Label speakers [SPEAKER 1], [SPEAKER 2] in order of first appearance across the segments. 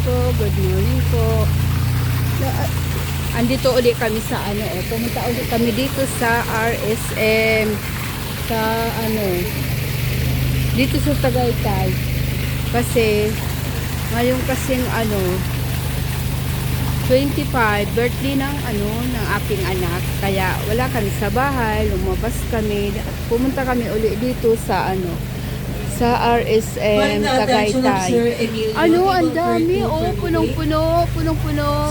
[SPEAKER 1] po, good morning po. Andito ulit kami sa pumunta ulit kami dito sa RSM sa dito sa Tagaytay. Kasi ngayon kasing 25 birthday ng ng aking anak. Kaya wala kami sa bahay, lumabas kami. Pumunta kami ulit dito sa sa RSM Tagaytay. Ang dami, punong-puno.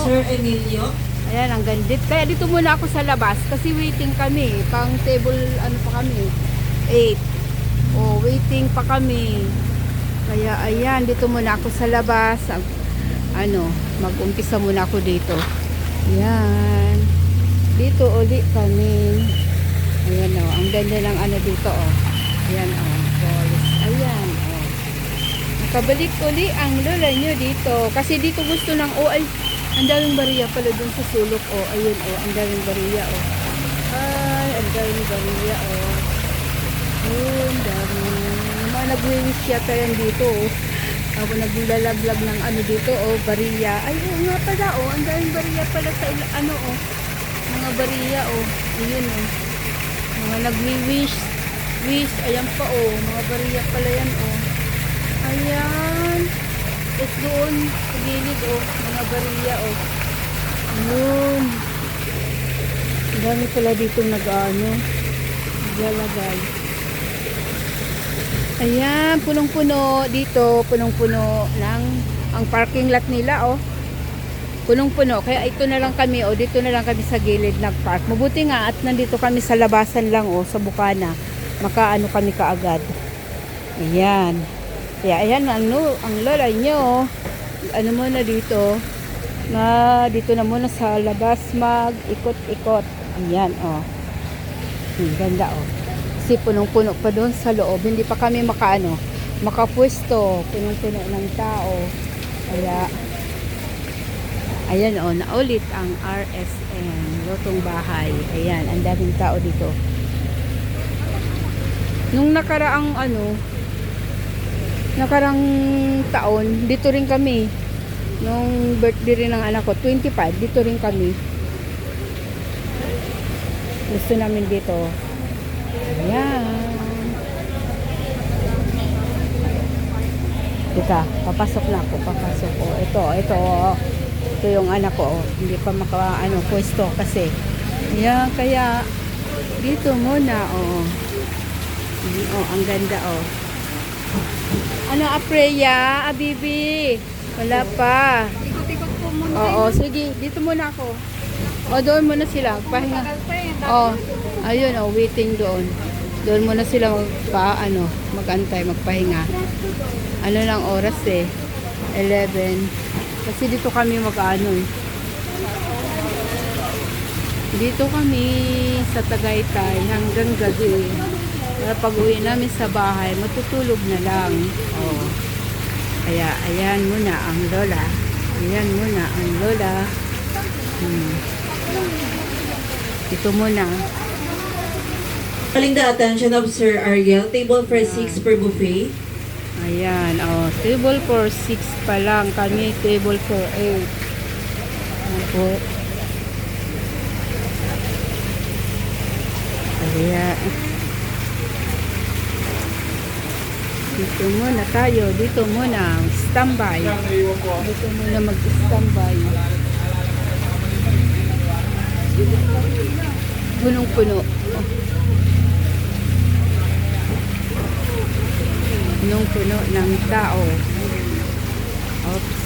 [SPEAKER 2] Sir Emilio.
[SPEAKER 1] Ayan, ang gandit. Kaya dito muna ako sa labas kasi waiting kami. Pang table, pa kami? 8. Waiting pa kami. Kaya ayan, dito muna ako sa labas. Mag-umpisa muna ako dito. Ayan. Dito ulit kami. Ayan ang ganda ng dito Ayan Ayan nakabalik uli ang lola nyo dito. Kasi dito gusto ng ang daming bariya pala dun sa sulok. Ayun ang daming bariya Ay, ang daming bariya Ayun, dami. Mga nag-wish yata yan dito Ako naglalaglag ng dito bariya. Ay, nga pala ang daming bariya pala sa mga bariya Ayun mga nag-wish. Ayan pa mga bariya pala yan Ayan. At doon sa gilid mga bariya Ayun. Ang dami pala dito naglalagay. Ayan, punong-puno dito, punong-puno ng ang parking lot nila punong-puno. Kaya ito na lang kami dito na lang kami sa gilid nagpark. Mabuti nga at nandito kami sa labasan lang sa bukana. Kami kaagad. Ayan. Kaya ayan ang lola nyo. Muna dito. Dito na muna sa labas mag-ikot-ikot. Ayan Ang ganda Kasi punong-puno pa doon sa loob. Hindi pa kami makapwesto. Punong-puno ng tao. Kaya ayan naulit ang RSM Lotong Bahay. Ayan, ang daming tao dito. Nung nakaraang taon, dito rin kami. Nung birthday rin ng anak ko, 25, dito rin kami. Gusto namin dito. Ayan. Teka, papasok na ako. Ito yung anak ko. Hindi pa pwesto kasi. Ayan, kaya dito muna ang ganda Apreya, Abibi? Wala pa.
[SPEAKER 2] Ikot-ikot po muna.
[SPEAKER 1] Sige. Dito muna ako. Doon muna sila. Pahinga. Ayun, waiting doon. Doon muna sila magantay, magpahinga. Lang oras 11. Kasi dito kami Dito kami sa Tagaytay hanggang gabi. Pag uwi namin sa bahay, matutulog na lang. Kaya ayan muna ang lola. Ito muna.
[SPEAKER 2] Calling the attention of Sir Ariel. Table for 6 per buffet.
[SPEAKER 1] Ayan, table for 6 pa lang. Kami table for 8. Kaya dito muna tayo. Dito muna standby. Dito muna mag-standby. Punong-puno. Punong-puno ng tao. Oops.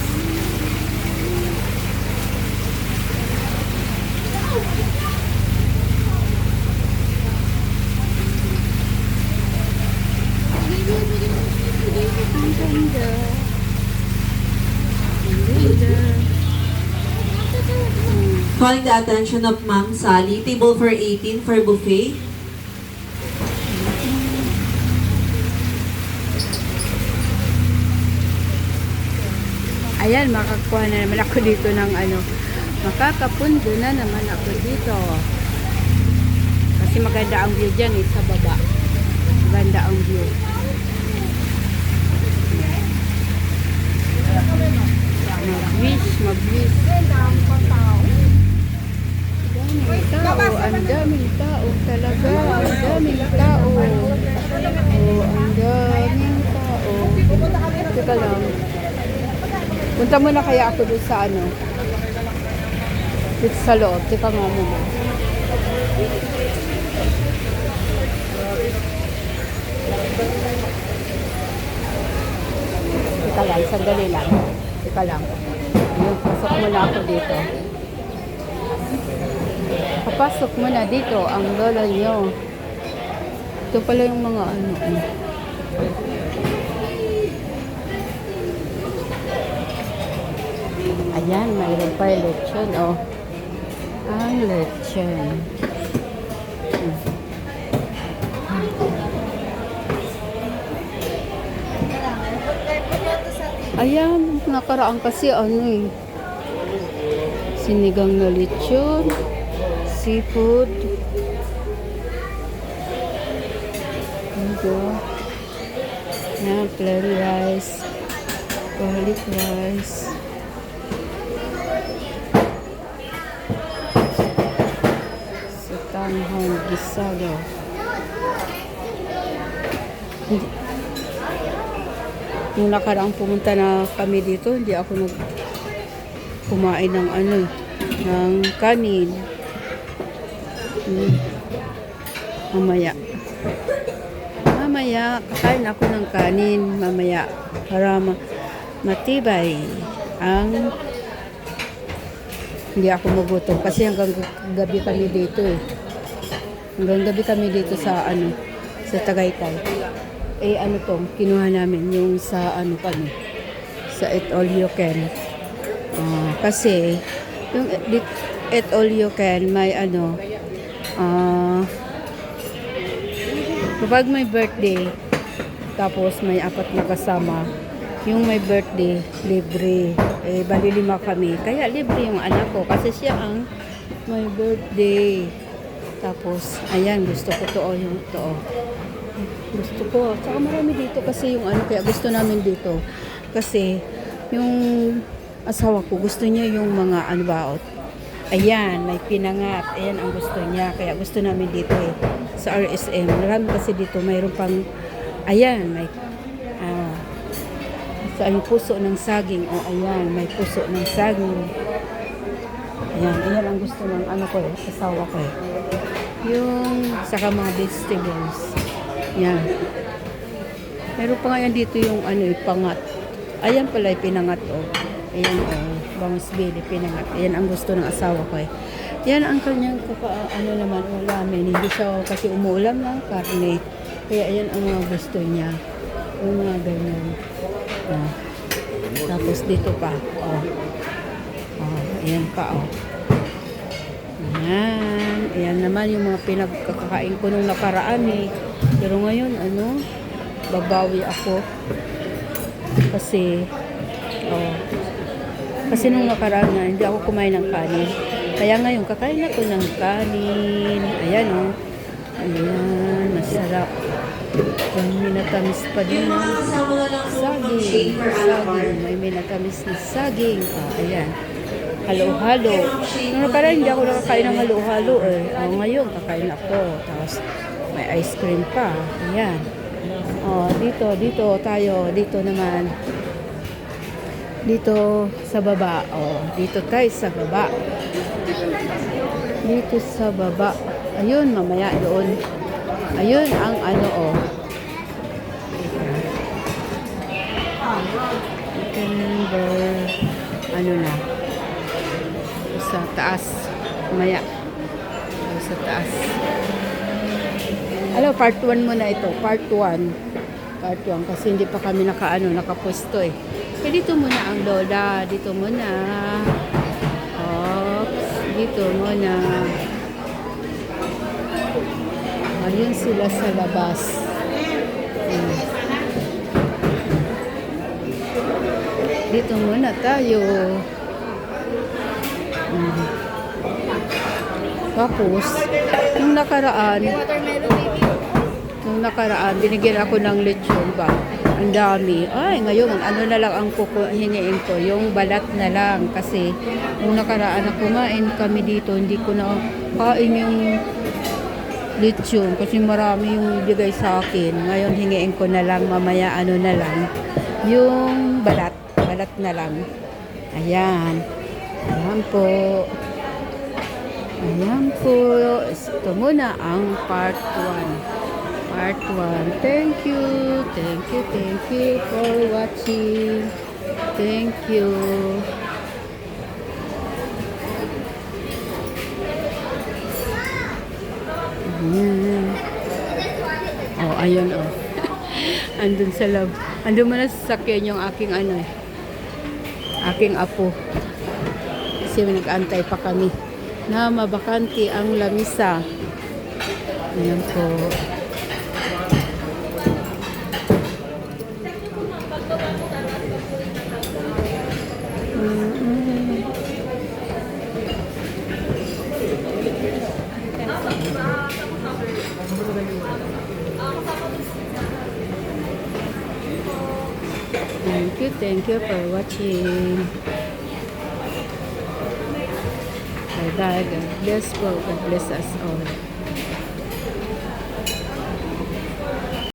[SPEAKER 2] Calling the attention of Ma'am Sally. Table for 18 for buffet.
[SPEAKER 1] Ayan, makakuha na naman ako dito ng makakapundo na naman ako dito. Kasi maganda ang view dyan sa baba. Maganda ang view. Teka lang. Punta muna kaya ako doon sa ano. Dito sa loob. Teka nga muna. Teka lang, sandali lang. Teka lang. Ayun, pasok muna ako dito. Papasok muna dito ang lola nyo. Ito pala yung mga ano. Ayan, mayroon pa yung lechon, oh. Ang lechon. Ayan, nakaraan kasi ano eh. Sinigang na lechon, seafood. Ito. Yan, plain rice, garlic rice. Tanghon gisado. Nung nakaraang pumunta na kami dito, hindi ako kumain ng ano, ng kanin. Mamaya, kakain ako ng kanin mamaya para matibay ang hindi ako magutom kasi hanggang gabi kami dito eh. Hanggang gabi kami dito sa ano, sa Tagaytay. Eh ano to, kinuha namin yung sa ano kami, sa Eat All You Can. Kasi yung Eat All You Can may ano, kapag may birthday, tapos may 4 na kasama, yung may birthday, libre. Eh, bali 5 kami. Kaya libre yung anak ko. Kasi siya ang may birthday. Tapos, ayan, gusto ko to. Yung to. Gusto ko. Saka marami dito kasi yung ano, kaya gusto namin dito. Kasi, yung asawa ko, gusto niya yung mga ano ba, ayan, may pinangat. Ayan ang gusto niya. Kaya gusto namin dito eh. Sa RSM. Marami kasi dito, mayroon pang, ayan, may sa yung puso ng saging. O, ayan, may puso ng saging. Ayan, ayan ang gusto ng ano ko eh, asawa ko eh. Yung, saka mga vegetables. Ayan. Meron pa nga yan dito yung ano, pangat. Ayan pala yung pinangat o. Ayan o, bangus bili, pinangat. Ayan ang gusto ng asawa ko eh. Yan ang kanyang ano naman, ulamin. Hindi siya kasi umuulam ng karne. Kaya ayan ang mga gusto niya. Yung mga ganyan. Tapos dito pa. Ayan pa. Ayan. Ayan naman yung mga pinagkakain ko nung nakaraan eh. Pero ngayon, ano, babawi ako. Kasi, kasi nung nakaraan nga, hindi ako kumain ng kanin. Kaya ngayon, kakain ako ng kanin. Ayan o. Ayan, masarap. May minatamis pa din na saging. May minatamis na saging. Ayan. Halo-halo. Nung nakaraan, hindi ako nakakain ng halo-halo eh. Ngayon, kakain ako. Tapos, may ice cream pa. Ayan. Dito tayo. Dito naman. Dito sa baba. Dito tayo sa baba. Dito sa baba. Ayun, mamaya doon. Ayun ang ano ano na. Sa taas. Mamaya. Sa taas. Part 1 muna ito. Part 1. Part 1 kasi hindi pa kami nakapwesto eh. Dito muna ang lola. Dito muna. Dito muna. Ayun sila sa labas. Dito muna tayo. Tapos, nung nakaraan, binigyan ako ng lechon ba? Ang dami. Ay, ngayon, ano na lang ang hiniin ko, yung balat na lang. Kasi, nung nakaraan na kumain kami dito, hindi ko na kain yung lechon. Kasi marami yung bigay sa akin. Ngayon, hingiin ko na lang, mamaya ano na lang. yung balat. Balat na lang. Ayan. Ayan po. Ayan po. Ito muna ang part 1. Part 1. Thank you. Thank you. Thank you for watching. Thank you. Ayan. Oh, ayun oh. Andun sa loob. Andun mo na sa sasakyan yung aking ano eh. Aking apo. Kasi nag-antay pa kami na mabakanti ang lamisa. Ayan po. Thank you for watching. Bye bye. God bless po. God bless us all.